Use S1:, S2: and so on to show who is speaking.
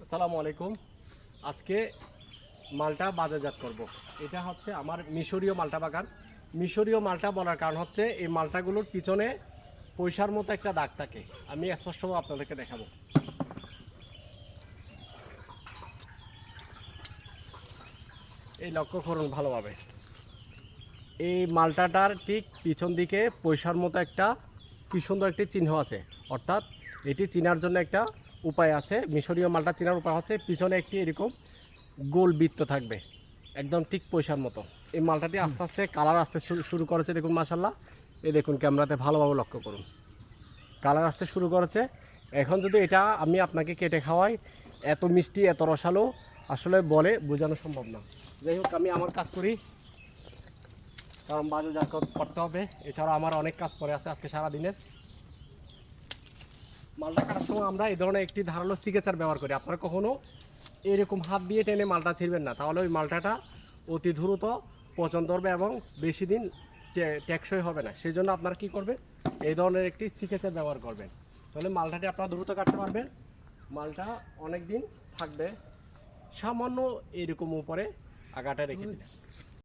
S1: আসসালামু আলাইকুম। আজকে মালটা বাজারজাত করব। এটা হচ্ছে আমার মিশরীয় মালটা বাগান। মিশরীয় মালটা বলার কারণ হচ্ছে এই মালটাগুলোর পিছনে পয়সার মতো একটা দাগ থাকে। আমি স্পষ্টভাবে আপনাদেরকে দেখাবো। এই লক্ষ্য করুন ভালোভাবে। এই মালটাটার ঠিক পিছন দিকে পয়সার মতো একটা কি সুন্দর একটি চিহ্ন আছে। অর্থাৎ এটি চেনার জন্য একটা উপায় আছে। মিশরীয় মালটা চেনার উপায় হচ্ছে পিছনে একটি এরকম গোল বৃত্ত থাকবে, একদম ঠিক পয়সার মতো। এই মালটাটি আস্তে আস্তে কালার আসতে শুরু করেছে। দেখুন মাশাল্লাহ, এই দেখুন ক্যামেরাতে ভালোভাবে লক্ষ্য করুন, কালার আসতে শুরু করেছে। এখন যদি এটা আমি আপনাকে কেটে খাওয়াই, এত মিষ্টি এত রসালো আসলে বলে বোঝানো সম্ভব না। যাই হোক, আমি আমার কাজ করি, কারণ বাজারজাত করতে হবে। এছাড়াও আমার অনেক কাজ পড়ে আছে আজকে সারাদিনের। মালটা কাটার সময় আমরা এই ধরনের একটি ধারালো সিগেচার ব্যবহার করি। আপনারা কখনো এরকম হাত দিয়ে টেনে মালটা ছিঁড়বেন না, তাহলে ওই মালটাটা অতি দ্রুত পচন ধরবে এবং বেশি দিন টেকসই হবে না। সেই জন্য আপনারা কী করবেন, এই ধরনের একটি সিকেচার ব্যবহার করবেন, তাহলে মালটাটি আপনারা দ্রুত কাটতে পারবেন। মালটা অনেক দিন থাকবে। সামান্য এরকম উপরে আগাটা রেখে দিলেন।